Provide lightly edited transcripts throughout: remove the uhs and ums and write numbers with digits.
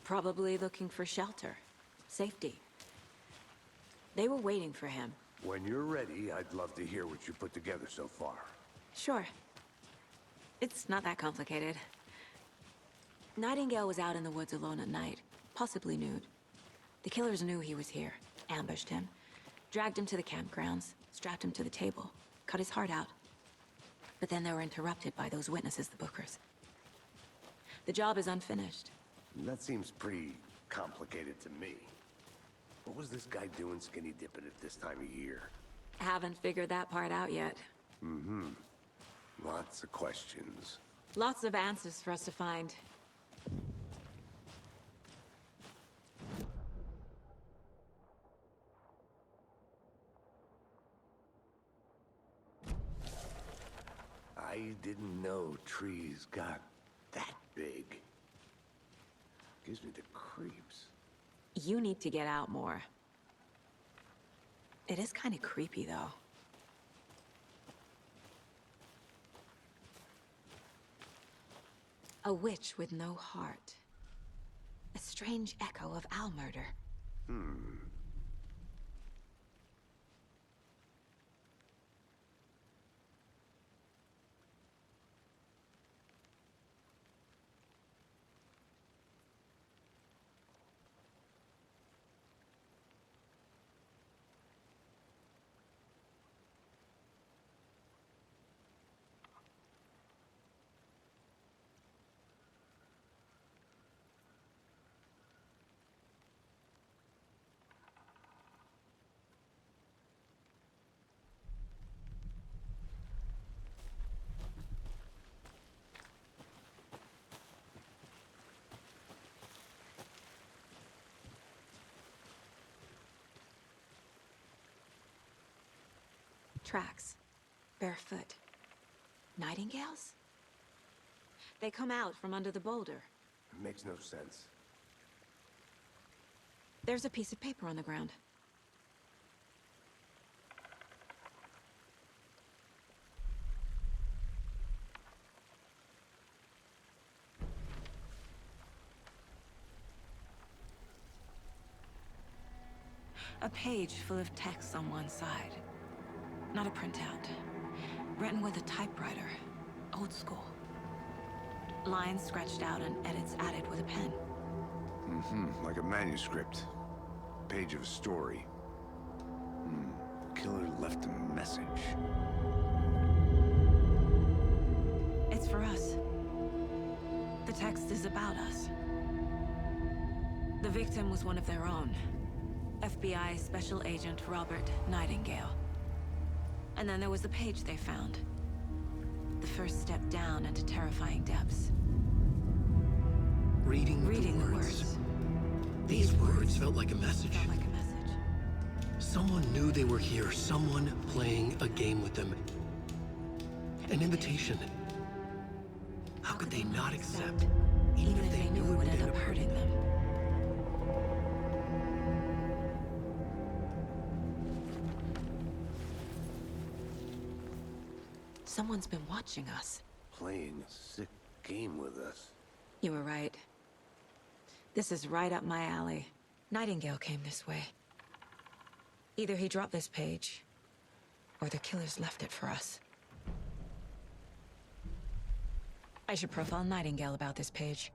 Probably looking for shelter. Safety. They were waiting for him. When you're ready, I'd love to hear what you put together so far. Sure. It's not that complicated. Nightingale was out in the woods alone at night, possibly nude. The killers knew he was here, ambushed him, dragged him to the campgrounds, strapped him to the table, cut his heart out. But then they were interrupted by those witnesses, the Bookers. The job is unfinished. That seems pretty complicated to me. What was this guy doing skinny dipping at this time of year? Haven't figured that part out yet. Lots of questions. Lots of answers for us to find. I didn't know trees got that big. Gives me the creeps. You need to get out more. It is kind of creepy, though. A witch with no heart. A strange echo of owl murder. Tracks. Barefoot. Nightingales? They come out from under the boulder. Makes no sense. There's a piece of paper on the ground. A page full of text on one side. Not a printout. Written with a typewriter. Old school. Lines scratched out and edits added with a pen. Like a manuscript. Page of a story. Killer left a message. It's for us. The text is about us. The victim was one of their own. FBI Special Agent Robert Nightingale. And then there was the page they found. The first step down into terrifying depths. Reading the words. These words felt like a message. Someone knew they were here, someone playing a game with them. An invitation. How could they not accept, even if they knew it would end up hurting them? Someone's been watching us. Playing a sick game with us. You were right. This is right up my alley. Nightingale came this way. Either he dropped this page, or the killers left it for us. I should profile Nightingale about this page.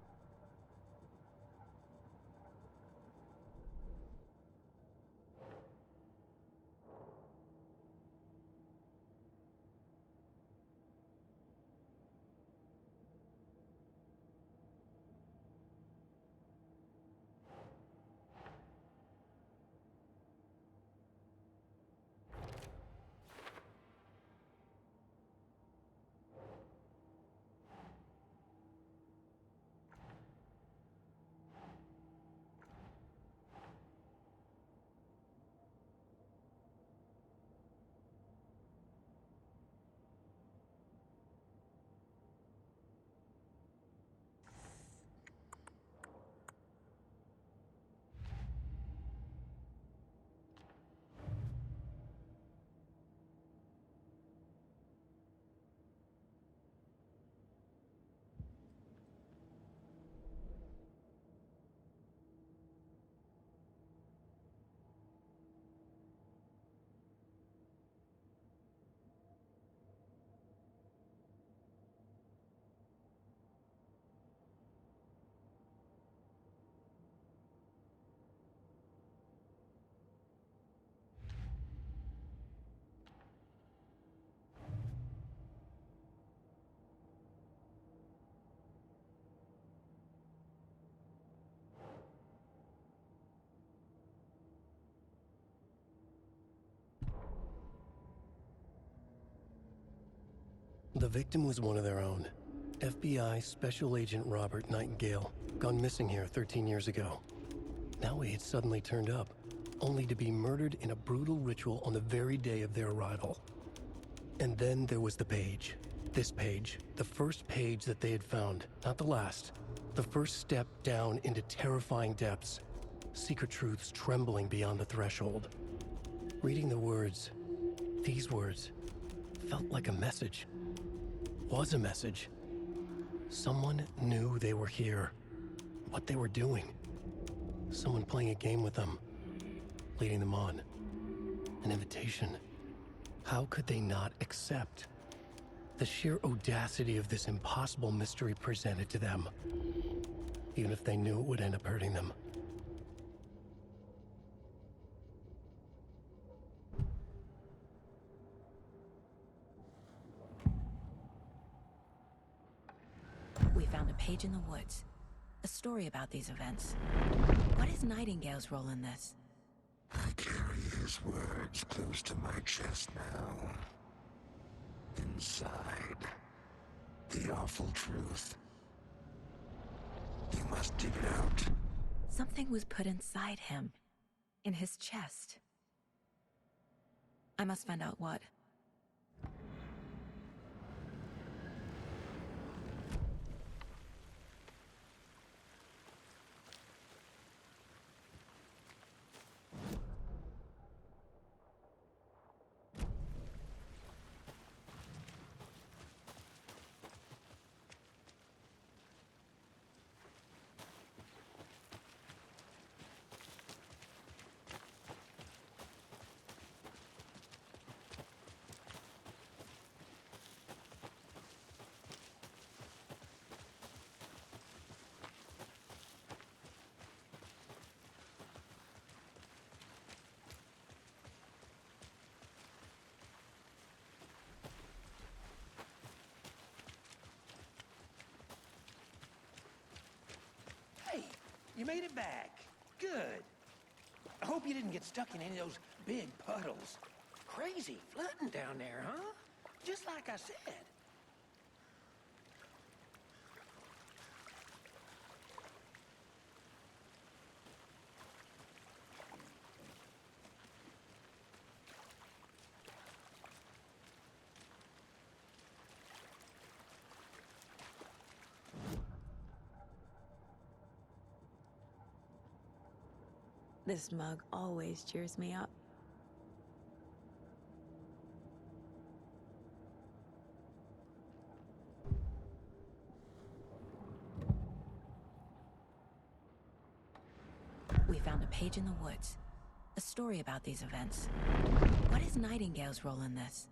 The victim was one of their own. FBI Special Agent Robert Nightingale, gone missing here 13 years ago. Now he had suddenly turned up, only to be murdered in a brutal ritual on the very day of their arrival. And then there was the page. This page, the first page that they had found, not the last. The first step down into terrifying depths, secret truths trembling beyond the threshold. Reading the words, these words, felt like a message. Was a message. Someone knew they were here, what they were doing. Someone playing a game with them, leading them on. An invitation. How could they not accept? The sheer audacity of this impossible mystery presented to them, even if they knew it would end up hurting them. We found a page in the woods. A story about these events. What is Nightingale's role in this? I carry his words close to my chest now. Inside, the awful truth. You must dig it out. Something was put inside him. In his chest. I must find out what. Hey, you made it back. Good. I hope you didn't get stuck in any of those big puddles. Crazy flooding down there, huh? Just like I said. This mug always cheers me up. We found a page in the woods. A story about these events. What is Nightingale's role in this?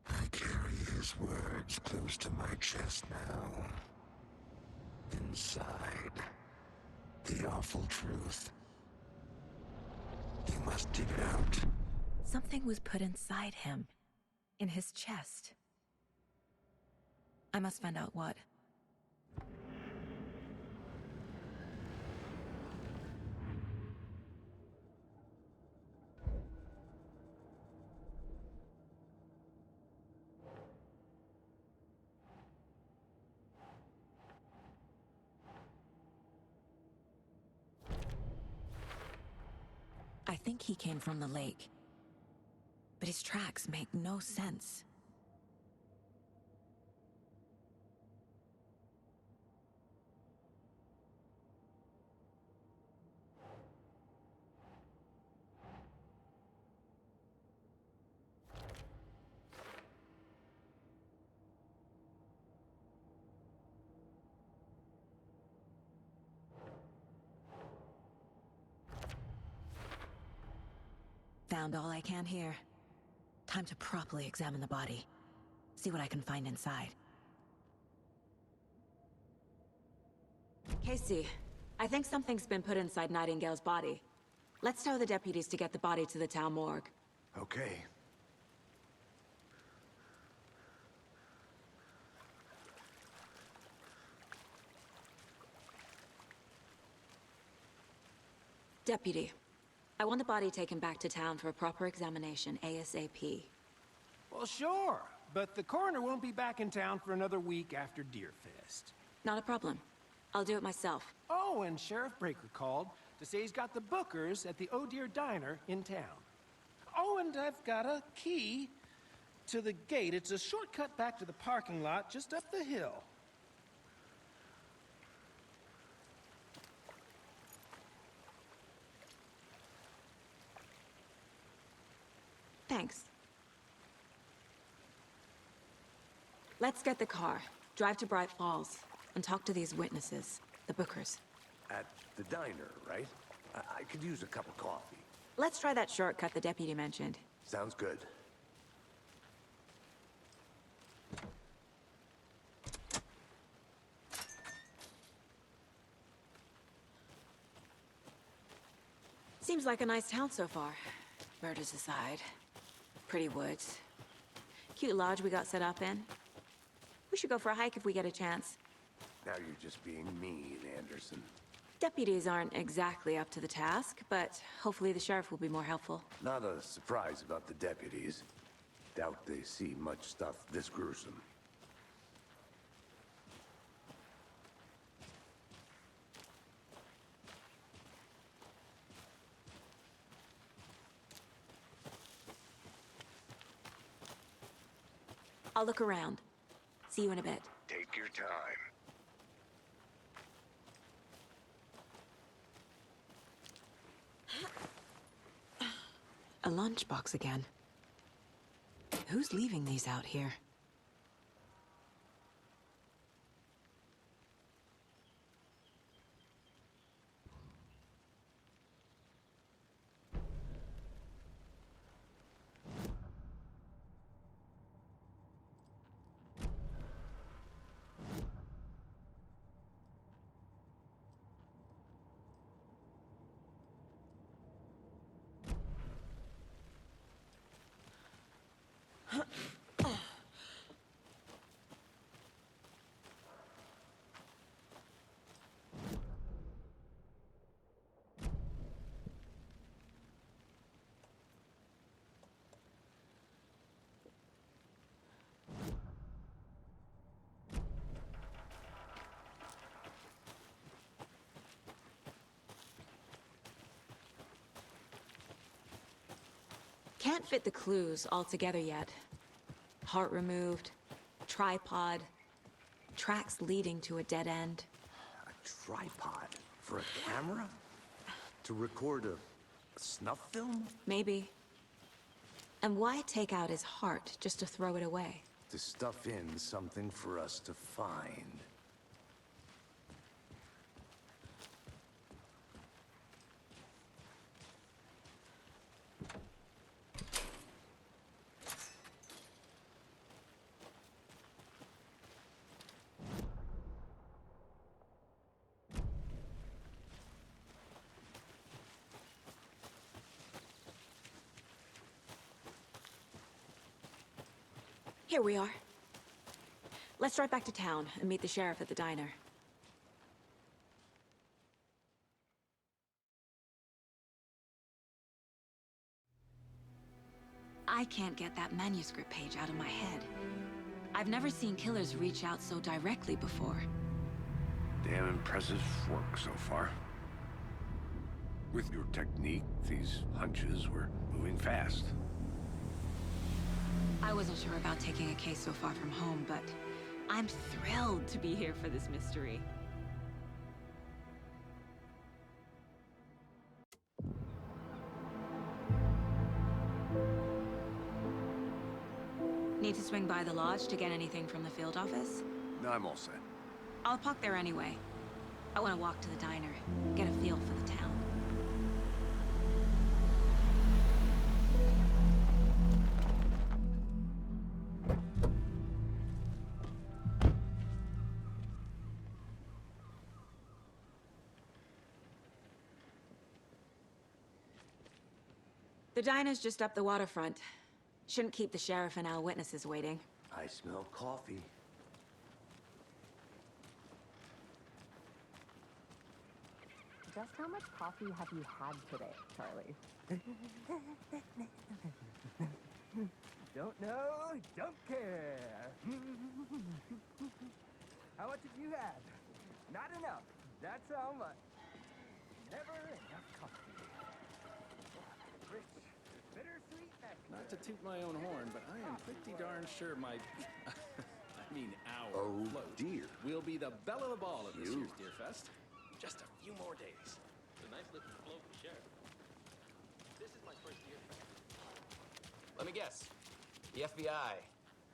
I carry his words close to my chest now. Inside, the awful truth. You must dig it out. Something was put inside him. In his chest. I must find out what. I think he came from the lake. But his tracks make no sense. Found all I can here. Time to properly examine the body. See what I can find inside. Casey, I think something's been put inside Nightingale's body. Let's tell the deputies to get the body to the town morgue. Okay. Deputy, I want the body taken back to town for a proper examination ASAP. Well, sure. but the coroner won't be back in town for another week after Deerfest. Not a problem. I'll do it myself. Oh, and Sheriff Breaker called to say he's got the bookers at the Oh Deer Diner in town. Oh, and I've got a key to the gate. It's a shortcut back to the parking lot just up the hill. Thanks. Let's get the car, drive to Bright Falls, and talk to these witnesses, the bookers. At the diner, right? I could use a cup of coffee. Let's try that shortcut the deputy mentioned. Sounds good. Seems like a nice town so far. Murders aside. Pretty woods. Cute lodge we got set up in. We should go for a hike if we get a chance. Now you're just being mean, Anderson. Deputies aren't exactly up to the task, but hopefully the sheriff will be more helpful. Not a surprise about the deputies. Doubt they see much stuff this gruesome. I'll look around. See you in a bit. Take your time. A lunchbox again. Who's leaving these out here? Can't fit the clues all together yet. Heart removed, tripod, tracks leading to a dead end. A tripod? For a camera? To record a snuff film? Maybe. And why take out his heart just to throw it away? To stuff in something for us to find. Here we are. Let's drive back to town and meet the sheriff at the diner. I can't get that manuscript page out of my head. I've never seen killers reach out so directly before. Damn impressive work so far. With your technique, these hunches were moving fast. I wasn't sure about taking a case so far from home, but I'm thrilled to be here for this mystery. Need to swing by the lodge to get anything from the field office? No, I'm all set. I'll park there anyway. I want to walk to the diner, get a feel for the town. The diner's just up the waterfront. Shouldn't keep the sheriff and our witnesses waiting. I smell coffee. Just how much coffee have you had today, Charlie? Don't know, don't care. How much have you had? Not enough. That's how much. Never enough coffee. Rich, bittersweet nectar. Not to toot my own horn, but I am pretty darn sure my... I mean our float dear. will be the belle of the ball at this year's Deer Fest. Just a few more days. It's a nice looking float for Sheriff. This is my first Deer Fest. Let me guess. The FBI.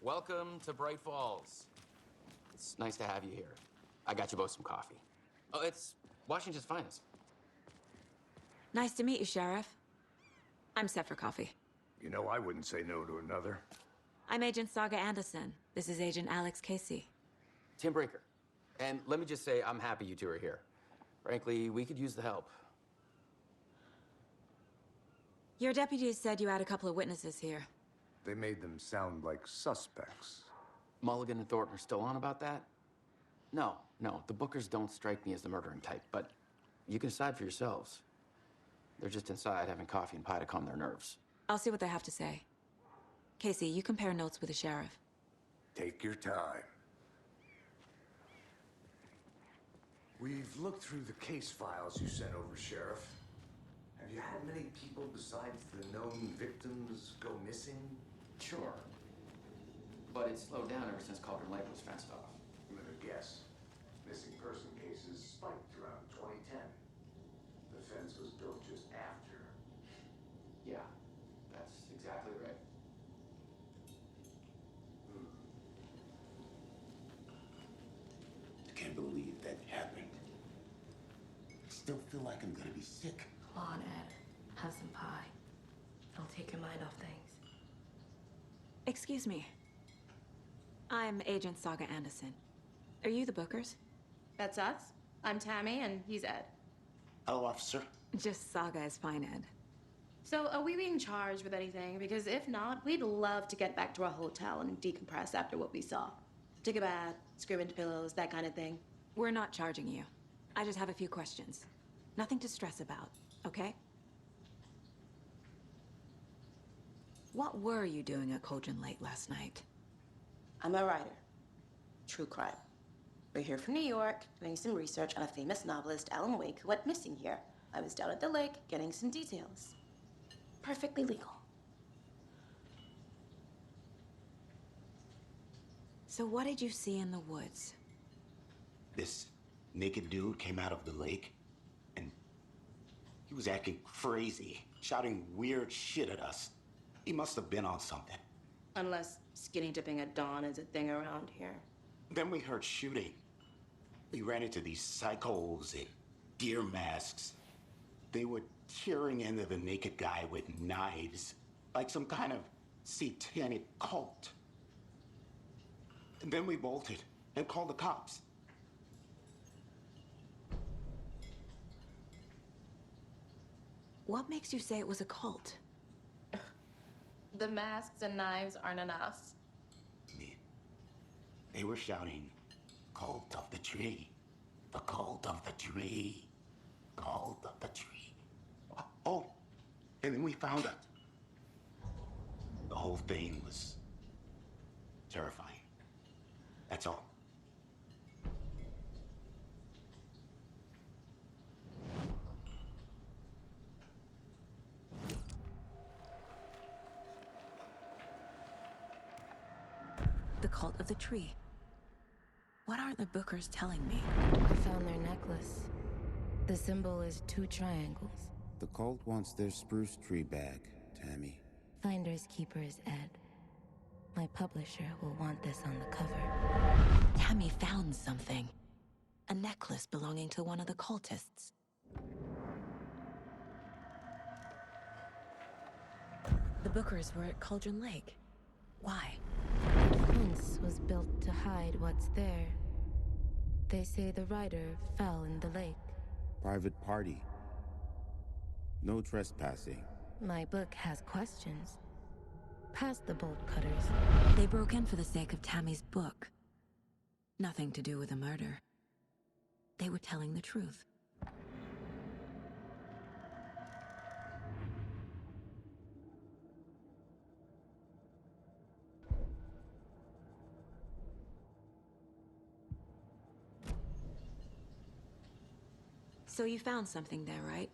Welcome to Bright Falls. It's nice to have you here. I got you both some coffee. Oh, it's Washington's finest. Nice to meet you, Sheriff. I'm set for coffee. You know, I wouldn't say no to another. I'm Agent Saga Anderson. This is Agent Alex Casey. Tim Breaker. And let me just say, I'm happy you two are here. Frankly, we could use the help. Your deputies said you had a couple of witnesses here. They made them sound like suspects. Mulligan and Thornton are still on about that? No, the Bookers don't strike me as the murdering type, but you can decide for yourselves. They're just inside having coffee and pie to calm their nerves. I'll see what they have to say. Casey, you compare notes with the sheriff. Take your time. We've looked through the case files you sent over, Sheriff. Have you had many people besides the known victims go missing? Sure. But it's slowed down ever since Cauldron Lake was fenced off. I'm gonna guess. Missing person cases spiked around 2010. The fence was built just after. Yeah, that's exactly right. I can't believe that happened. I still feel like I'm gonna be sick. Come on, Ed. Have some pie. It'll take your mind off things. Excuse me. I'm Agent Saga Anderson. Are you the Bookers? That's us. I'm Tammy, and he's Ed. Hello, officer. Just Saga is fine, Ed. So, are we being charged with anything? Because if not, we'd love to get back to our hotel and decompress after what we saw. Take a bath, scream into pillows, that kind of thing. We're not charging you. I just have a few questions. Nothing to stress about, okay? What were you doing at Cauldron Lake last night? I'm a writer. True crime. We're here from New York, doing some research on a famous novelist, Alan Wake, who went missing here. I was down at the lake, getting some details. Perfectly legal. So what did you see in the woods? This naked dude came out of the lake, and he was acting crazy, shouting weird shit at us. He must have been on something. Unless skinny dipping at dawn is a thing around here. Then we heard shooting. We ran into these psychos in deer masks. They were tearing into the naked guy with knives, like some kind of satanic cult. And then we bolted and called the cops. What makes you say it was a cult? The masks and knives aren't enough. They were shouting, "Cult of the tree, the cult of the tree, cult of the tree." Oh, and then we found it. The whole thing was terrifying. That's all. The cult of the tree. What aren't the Bookers telling me? I found their necklace. The symbol is 2 triangles. The cult wants their spruce tree back, Tammy. Finders keepers, Ed. My publisher will want this on the cover. Tammy found something. A necklace belonging to one of the cultists. The Bookers were at Cauldron Lake. Why? The fence was built to hide what's there. They say the rider fell in the lake. Private party. No trespassing. My book has questions. Past the bolt cutters. They broke in for the sake of Tammy's book. Nothing to do with a murder. They were telling the truth. So you found something there, right?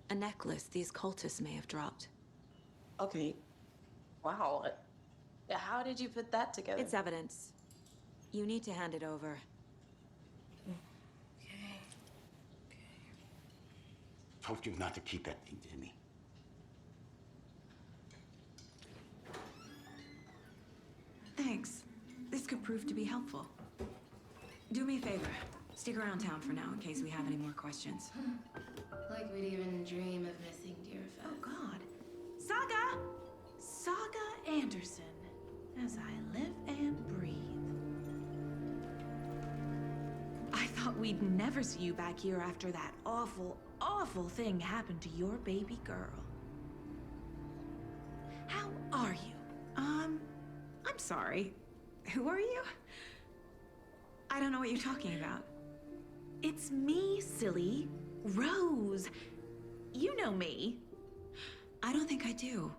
A necklace these cultists may have dropped. Okay. Wow. How did you put that together? It's evidence. You need to hand it over. Okay. Told you not to keep that thing, Timmy. Thanks. This could prove to be helpful. Do me a favor. Stick around town for now in case we have any more questions. Like we'd even dream of missing dear Fez. Oh, God. Saga! Saga Anderson. As I live and breathe. I thought we'd never see you back here after that awful, awful thing happened to your baby girl. How are you? I'm sorry. Who are you? I don't know what you're talking about. It's me, silly. Rose. You know me. I don't think I do.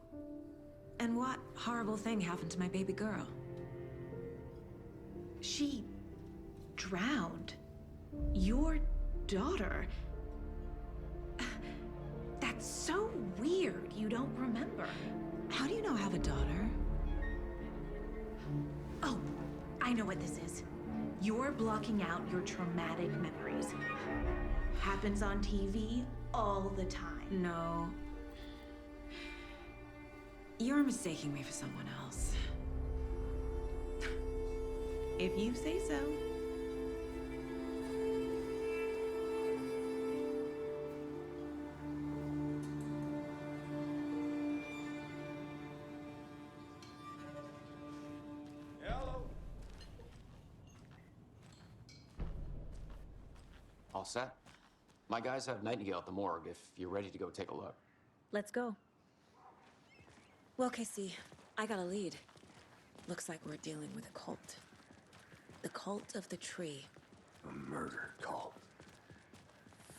And what horrible thing happened to my baby girl? She drowned. Your daughter. That's so weird you don't remember. How do you know I have a daughter? Oh, I know what this is. You're blocking out your traumatic memories. Happens on TV all the time. No. You're mistaking me for someone else. If you say so. Hello. All set? My guys have Nightingale at the morgue if you're ready to go take a look. Let's go. Well, Casey, I got a lead. Looks like we're dealing with a cult. The cult of the tree. A murder cult.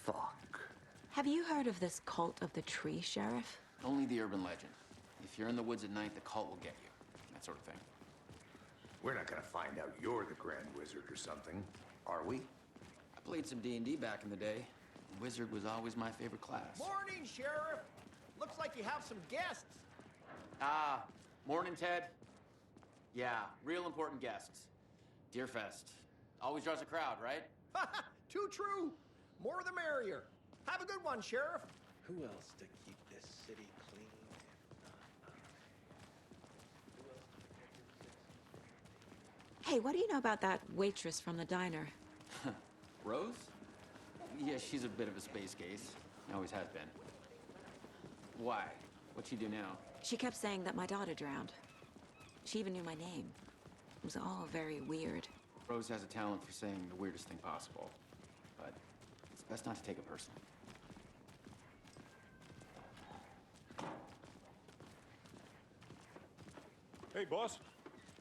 Fuck. Have you heard of this cult of the tree, Sheriff? Only the urban legend. If you're in the woods at night, the cult will get you. That sort of thing. We're not gonna find out you're the Grand Wizard or something, are we? I played some D&D back in the day. Wizard was always my favorite class. Morning, Sheriff. Looks like you have some guests. Ah, morning, Ted. Yeah, real important guests. Deerfest. Always draws a crowd, right? Too true. More the merrier. Have a good one, Sheriff. Who else to keep this city clean if not us? Hey, what do you know about that waitress from the diner? Rose? Yeah, she's a bit of a space case. Always has been. Why? What'd she do now? She kept saying that my daughter drowned. She even knew my name. It was all very weird. Rose has a talent for saying the weirdest thing possible. But it's best not to take it personally. Hey, boss.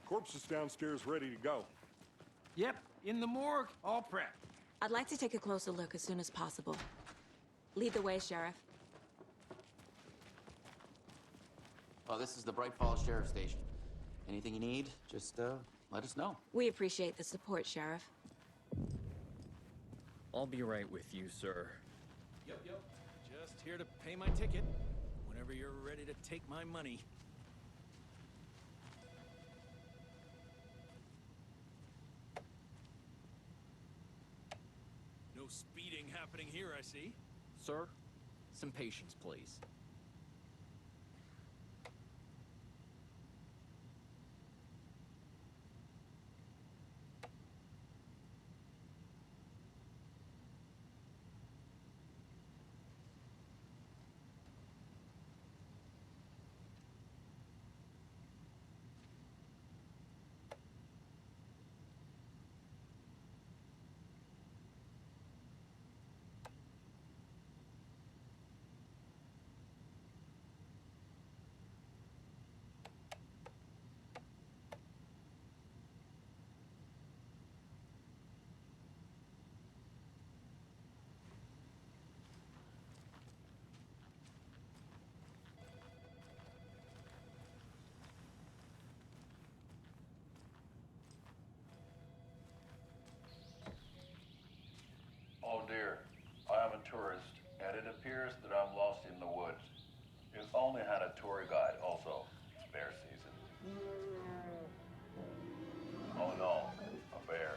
Corpse is downstairs ready to go. Yep, in the morgue, all prepped. I'd like to take a closer look as soon as possible. Lead the way, Sheriff. Well, this is the Bright Falls Sheriff Station. Anything you need, just let us know. We appreciate the support, Sheriff. I'll be right with you, sir. Yep. Just here to pay my ticket. Whenever you're ready to take my money. No speeding happening here, I see. Sir, some patience, please. Oh dear, I am only had a tour guide, also. It's bear season. Oh no, a bear.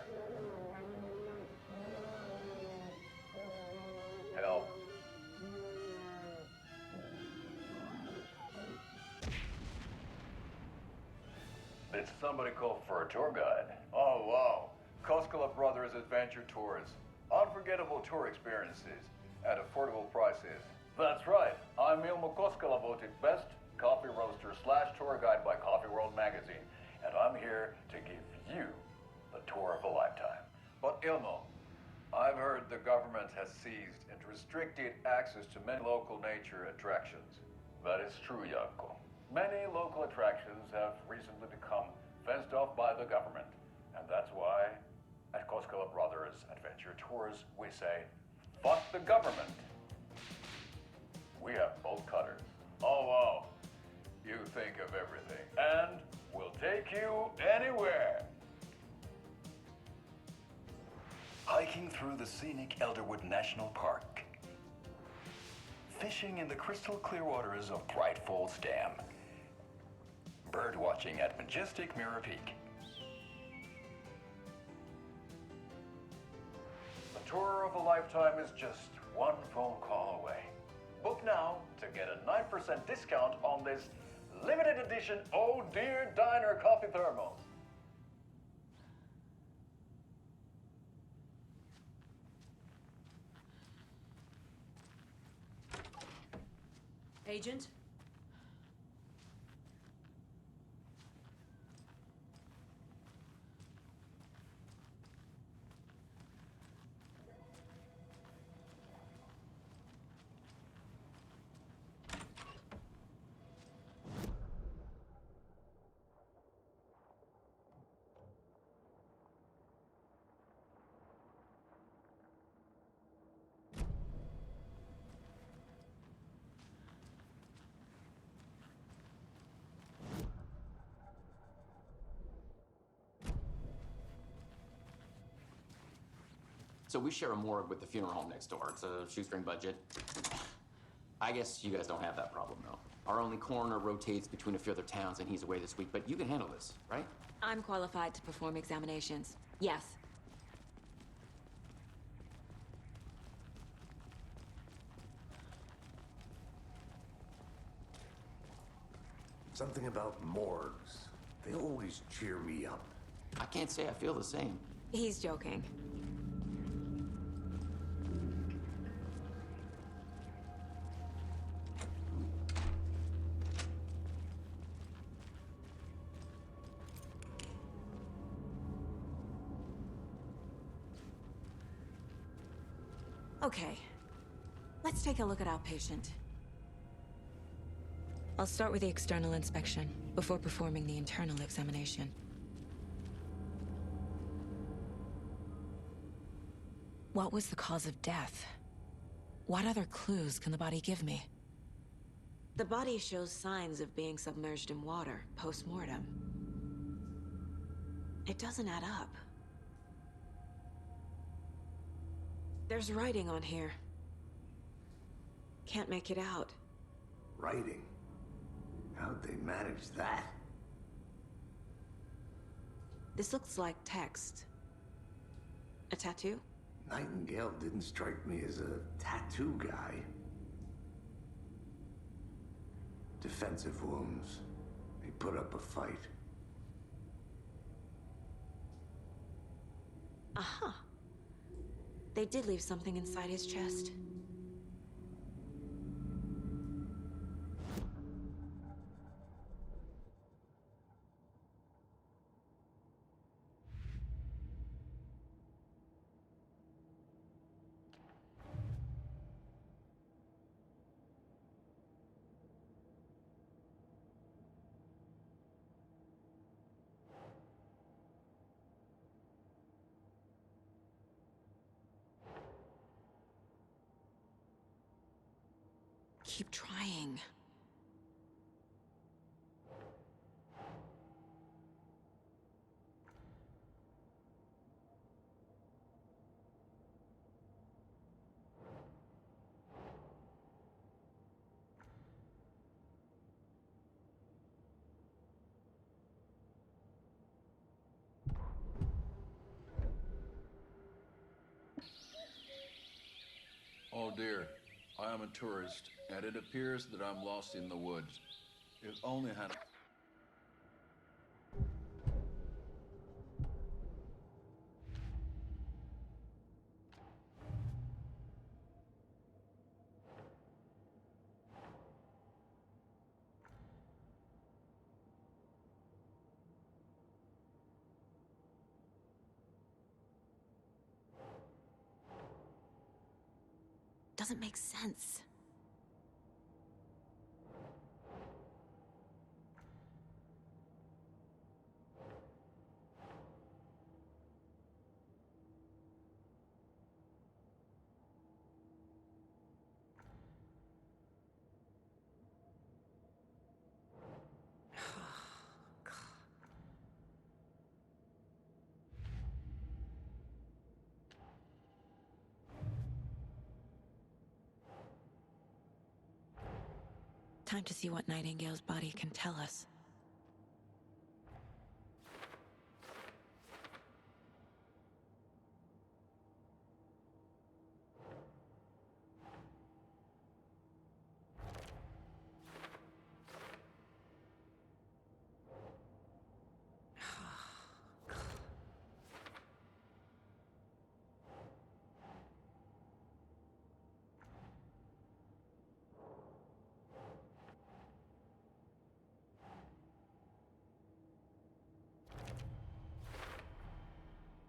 Help. Did somebody call for a tour guide? Oh, wow. Koskela Brothers Adventure Tours. Unforgettable tour experiences at affordable prices. That's right. I'm Ilmo Koskela, voted best coffee roaster / tour guide by Coffee World magazine. And I'm here to give you the tour of a lifetime. But Ilmo, I've heard the government has seized and restricted access to many local nature attractions. That is true, Jaakko. Many local attractions have recently become fenced off by the government. And that's why, at Koskela Brothers Adventure Tours, we say, fuck the government. We have bolt cutters. Oh, wow. You think of everything. And we'll take you anywhere. Hiking through the scenic Elderwood National Park. Fishing in the crystal clear waters of Bright Falls Dam. Bird watching at majestic Mirror Peak. The tour of a lifetime is just one phone call away. Book now to get a 9% discount on this limited edition Oh Dear Diner coffee thermos. Agent? So we share a morgue with the funeral home next door. It's a shoestring budget. I guess you guys don't have that problem, though. Our only coroner rotates between a few other towns, and he's away this week. But you can handle this, right? I'm qualified to perform examinations. Yes. Something about morgues. They always cheer me up. I can't say I feel the same. He's joking. Okay, let's take a look at our patient. I'll start with the external inspection before performing the internal examination. What was the cause of death? What other clues can the body give me? The body shows signs of being submerged in water post-mortem. It doesn't add up. There's writing on here. Can't make it out. Writing? How'd they manage that? This looks like text. A tattoo? Nightingale didn't strike me as a tattoo guy. Defensive wounds. He put up a fight. Aha. They did leave something inside his chest. Keep trying. Oh dear, I am a tourist, and it appears that I'm lost in the woods. If only I had. Doesn't make sense. Time to see what Nightingale's body can tell us.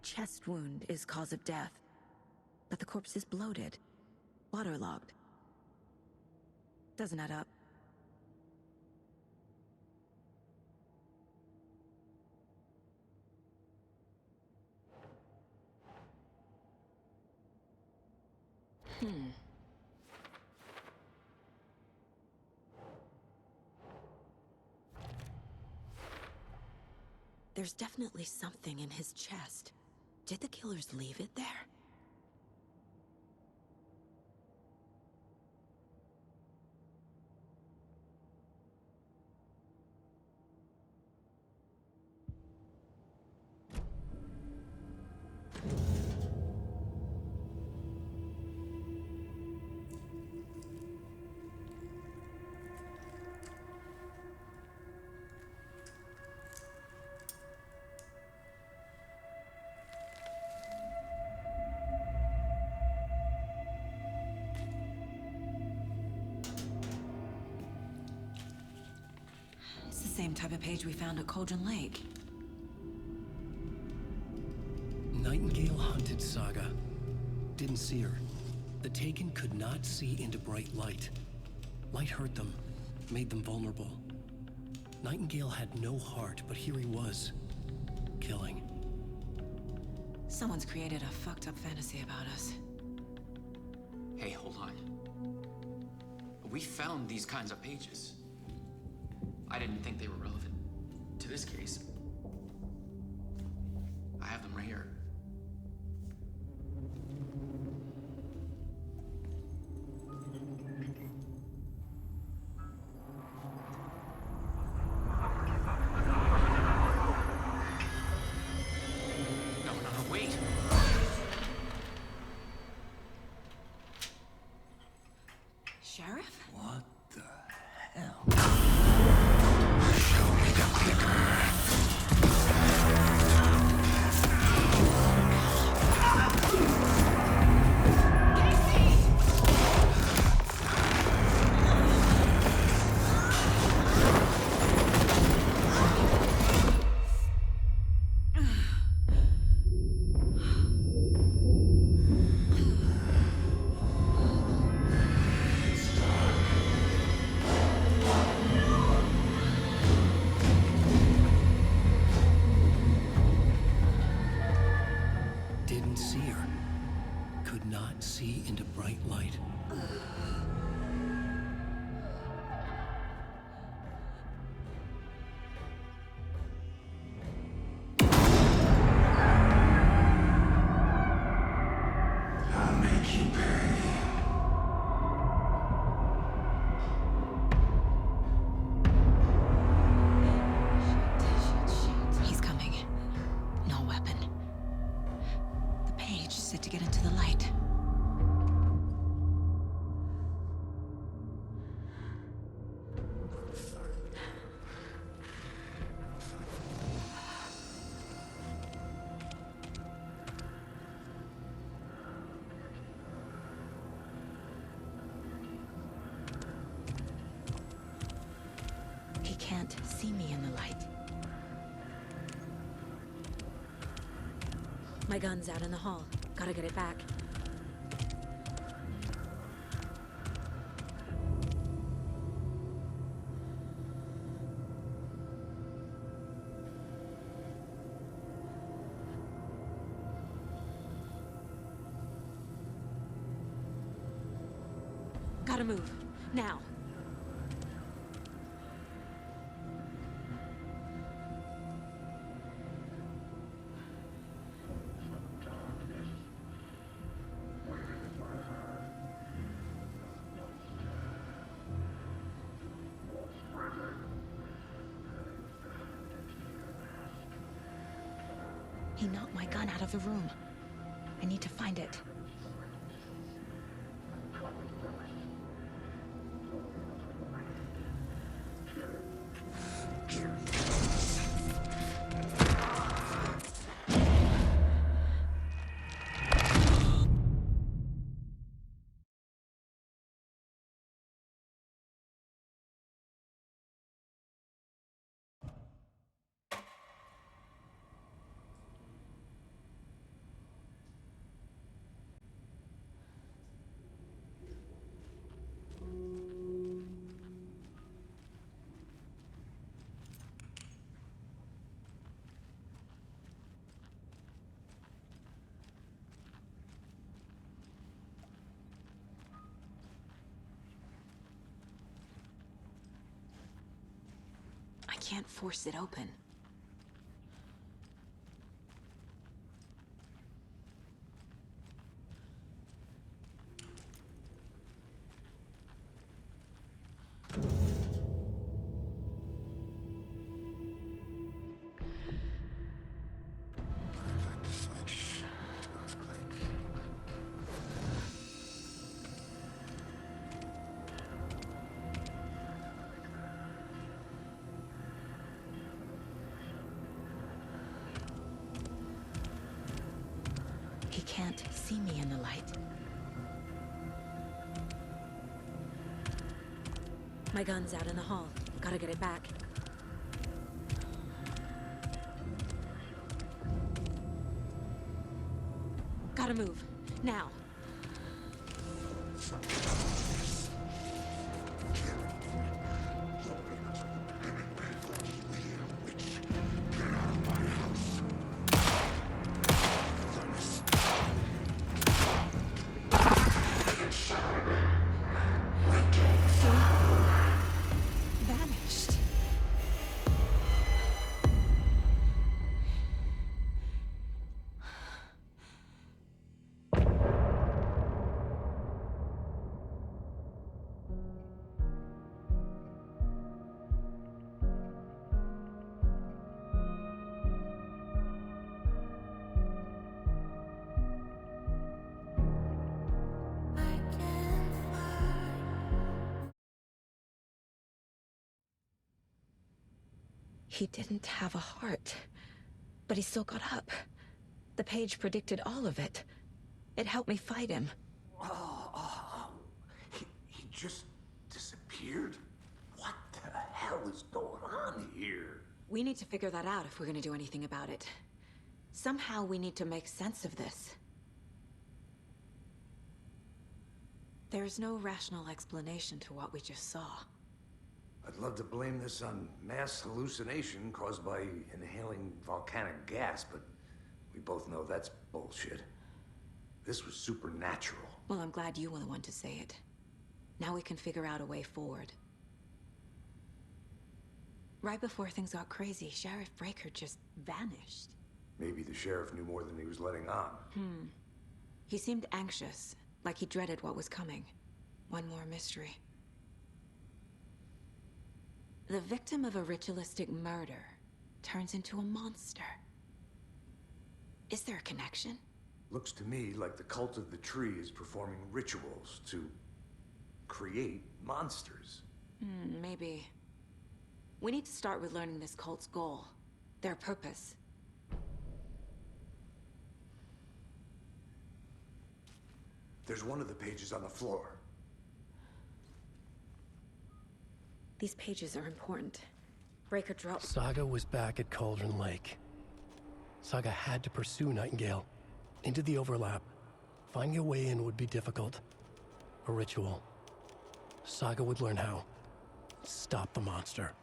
Chest wound is cause of death, but the corpse is bloated, waterlogged. Doesn't add up. There's definitely something in his chest. Did the killers leave it there? It's the same type of page we found at Cauldron Lake. Nightingale hunted Saga. Didn't see her. The Taken could not see into bright light. Light hurt them, made them vulnerable. Nightingale had no heart, but here he was, killing. Someone's created a fucked up fantasy about us. Hey, hold on. We found these kinds of pages. I didn't think they were relevant to this case. I have them right here. No, wait. Sheriff? What the hell? Show me the clicker. see me in the light. My gun's out in the hall. Gotta get it back. Gotta move. Now. He knocked my gun out of the room. I need to find it. I can't force it open. He can't see me in the light. My gun's out in the hall. Gotta get it back. Gotta move. Now. Vanished. He didn't have a heart, but he still got up. The page predicted all of it. It helped me fight him. He just disappeared? What the hell is going on here? We need to figure that out if we're gonna do anything about it. Somehow we need to make sense of this. There's no rational explanation to what we just saw. I'd love to blame this on mass hallucination caused by inhaling volcanic gas, but we both know that's bullshit. This was supernatural. Well, I'm glad you were the one to say it. Now we can figure out a way forward. Right before things got crazy, Sheriff Breaker just vanished. Maybe the sheriff knew more than he was letting on. He seemed anxious, like he dreaded what was coming. One more mystery. The victim of a ritualistic murder turns into a monster. Is there a connection? Looks to me like the cult of the tree is performing rituals to create monsters. Maybe. We need to start with learning this cult's goal, their purpose. There's one of the pages on the floor. These pages are important. Breaker drop. Saga was back at Cauldron Lake. Saga had to pursue Nightingale. Into the overlap. Finding a way in would be difficult. A ritual. Saga would learn how. Stop the monster.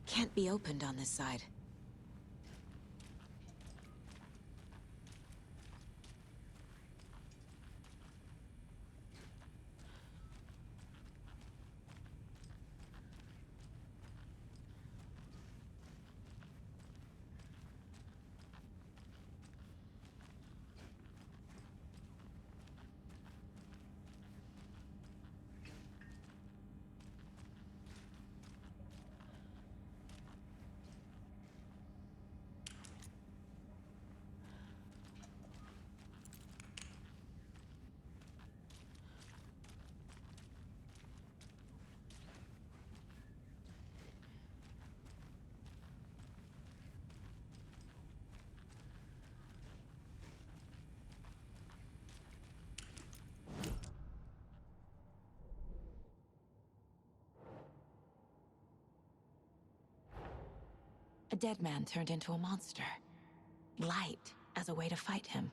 Can't be opened on this side. A dead man turned into a monster. Light as a way to fight him.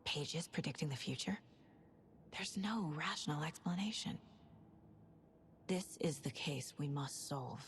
Pages predicting the future? There's no rational explanation. This is the case we must solve.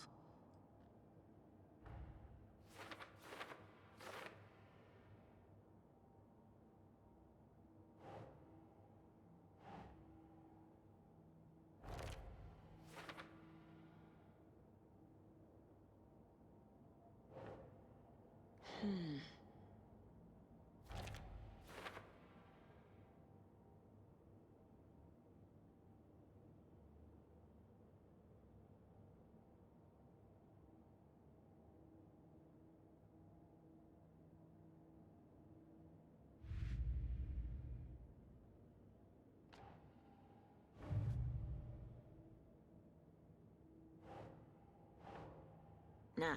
Nah.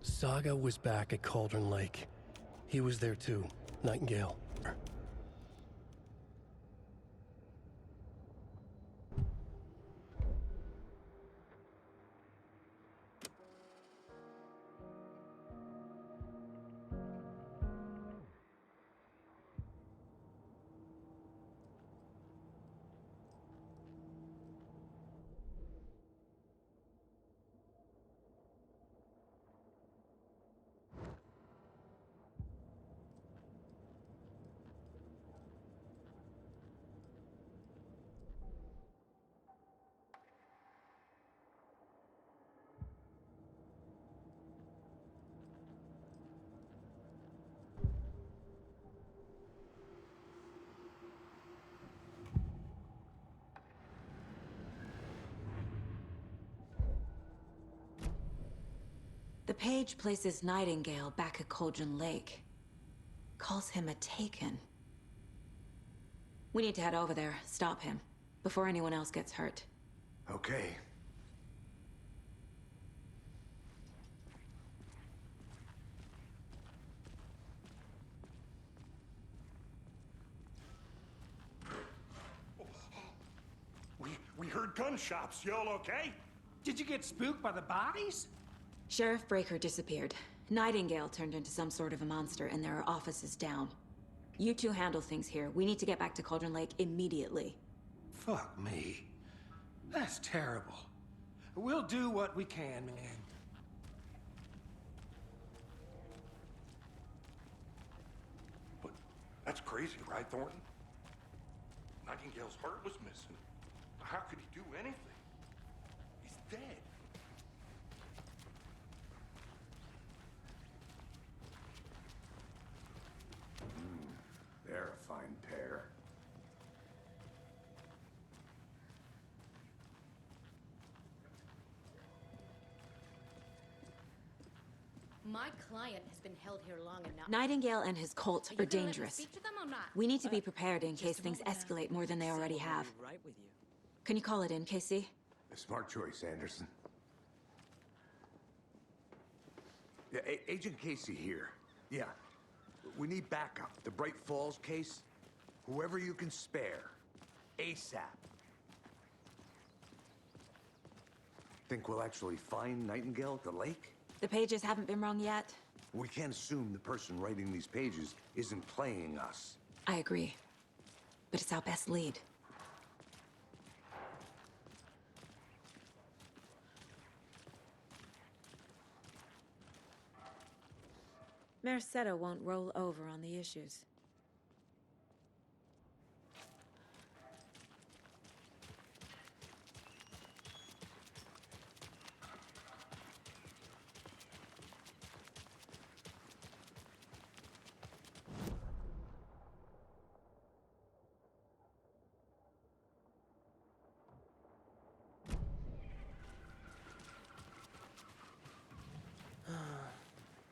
Saga was back at Cauldron Lake. He was there too, Nightingale. The page places Nightingale back at Cauldron Lake. Calls him a Taken. We need to head over there, stop him, before anyone else gets hurt. Okay. We heard gunshots. Y'all okay? Did you get spooked by the bodies? Sheriff Breaker disappeared. Nightingale turned into some sort of a monster, and there are offices down. You two handle things here. We need to get back to Cauldron Lake immediately. Fuck me. That's terrible. We'll do what we can, man. But that's crazy, right, Thornton? Nightingale's heart was missing. How could he do anything? He's dead. They're a fine pair. My client has been held here long enough. Nightingale and his cult Are are you gonna let me dangerous. speak to them or not? We need to be prepared in case things escalate more than they already have. Right with you. Can you call it in, Casey? A smart choice, Anderson. Yeah, Agent Casey here. Yeah. We need backup. The Bright Falls case. Whoever you can spare. ASAP. Think we'll actually find Nightingale at the lake? The pages haven't been wrong yet. We can't assume the person writing these pages isn't playing us. I agree. But it's our best lead. Mercado won't roll over on the issues.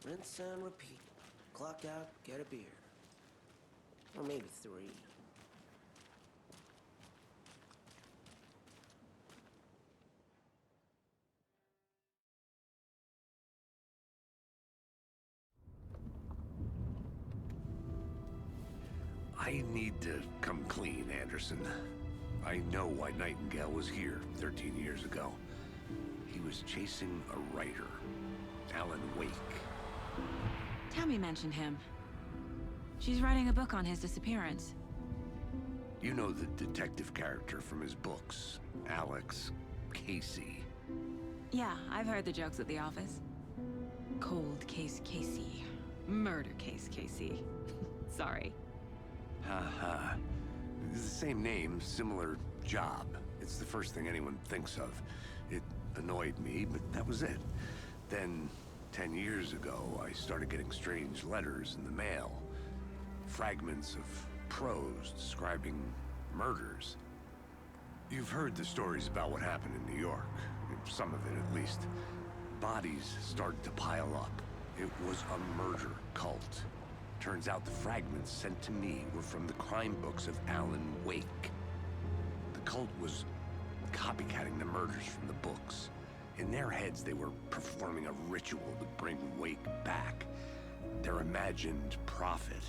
Rinse and repeat. Clock out, get a beer. Or maybe 3. I need to come clean, Anderson. I know why Nightingale was here 13 years ago. He was chasing a writer, Alan Wake. Tammy mentioned him. She's writing a book on his disappearance. You know the detective character from his books, Alex Casey. Yeah, I've heard the jokes at the office. Cold case Casey. Murder case Casey. Sorry. Ha. It's the same name, similar job. It's the first thing anyone thinks of. It annoyed me, but that was it. Then, 10 years ago, I started getting strange letters in the mail. Fragments of prose describing murders. You've heard the stories about what happened in New York. Some of it, at least. Bodies started to pile up. It was a murder cult. Turns out the fragments sent to me were from the crime books of Alan Wake. The cult was copycatting the murders from the books. In their heads, they were performing a ritual to bring Wake back. Their imagined prophet.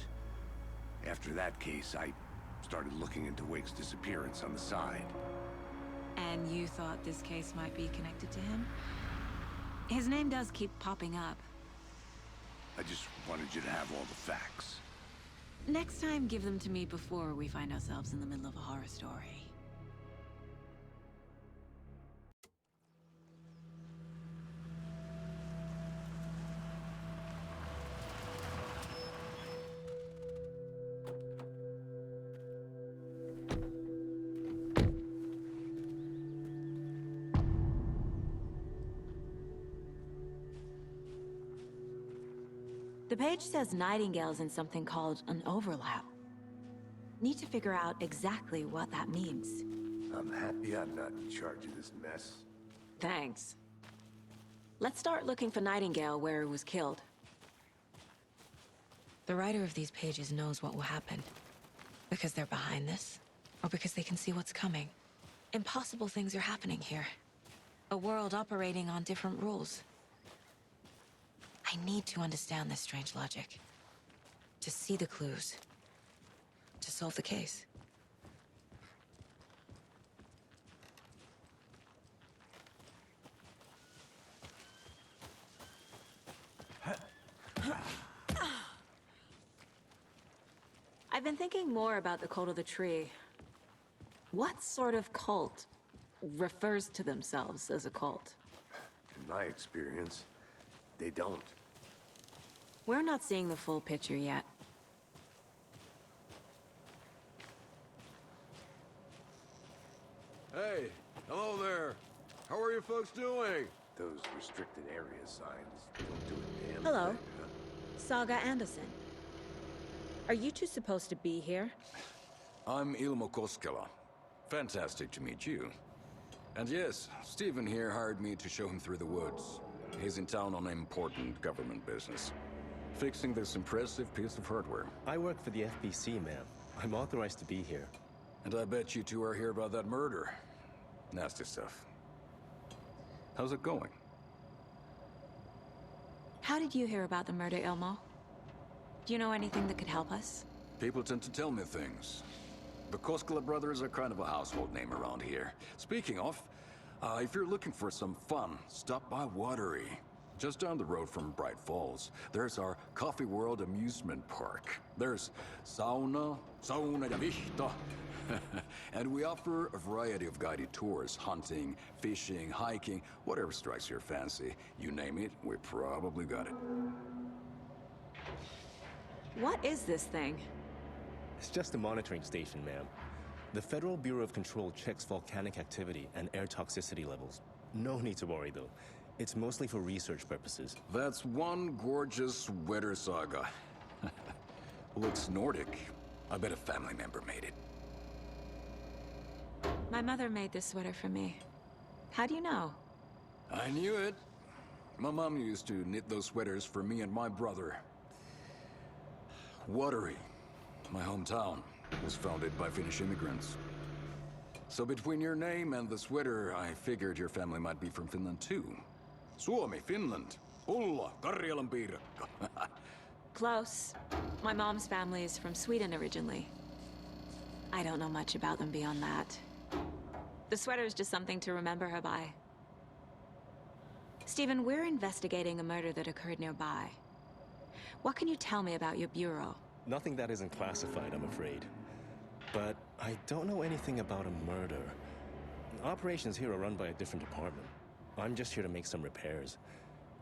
After that case, I started looking into Wake's disappearance on the side. And you thought this case might be connected to him? His name does keep popping up. I just wanted you to have all the facts. Next time, give them to me before we find ourselves in the middle of a horror story. The page says Nightingale's in something called an overlap. Need to figure out exactly what that means. I'm happy I'm not in charge of this mess. Thanks. Let's start looking for Nightingale where he was killed. The writer of these pages knows what will happen. Because they're behind this, or because they can see what's coming. Impossible things are happening here. A world operating on different rules. I need to understand this strange logic. To see the clues. To solve the case. I've been thinking more about the cult of the tree. What sort of cult refers to themselves as a cult? In my experience, they don't. We're not seeing the full picture yet. Hey, hello there. How are you folks doing? Those restricted area signs don't do a damn Hello. thing, huh? Saga Anderson. Are you two supposed to be here? I'm Ilmo Koskela. Fantastic to meet you. And yes, Stephen here hired me to show him through the woods. He's in town on important government business. Fixing this impressive piece of hardware. I work for the FBC, ma'am. I'm authorized to be here. And I bet you two are here about that murder. Nasty stuff. How's it going? How did you hear about the murder, Ilmo? Do you know anything that could help us? People tend to tell me things. The Koskela brothers are kind of a household name around here. Speaking of, if you're looking for some fun, stop by Watery. Just down the road from Bright Falls, there's our Coffee World amusement park. There's sauna ja vihto. And we offer a variety of guided tours, hunting, fishing, hiking, whatever strikes your fancy. You name it, we probably got it. What is this thing? It's just a monitoring station, ma'am. The Federal Bureau of Control checks volcanic activity and air toxicity levels. No need to worry, though. It's mostly for research purposes. That's one gorgeous weather saga. Looks Nordic. I bet a family member made it. My mother made this sweater for me. How do you know? I knew it. My mom used to knit those sweaters for me and my brother. Watery, my hometown, was founded by Finnish immigrants. So between your name and the sweater, I figured your family might be from Finland too. Suomi, Finland. Ulla, Karjalan piirakka. Close. My mom's family is from Sweden originally. I don't know much about them beyond that. The sweater is just something to remember her by. Stephen, we're investigating a murder that occurred nearby. What can you tell me about your bureau? Nothing that isn't classified, I'm afraid. But I don't know anything about a murder. Operations here are run by a different department. I'm just here to make some repairs.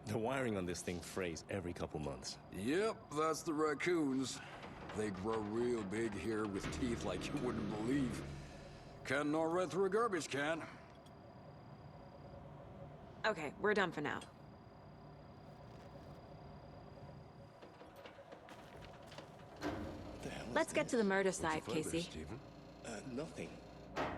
The wiring on this thing frays every couple months. Yep, that's the raccoons. They grow real big here with teeth like you wouldn't believe. Can't gnaw right through a garbage can. Okay, we're done for now. What the hell Let's get to the murder site, What's your Casey. Stephen? Nothing.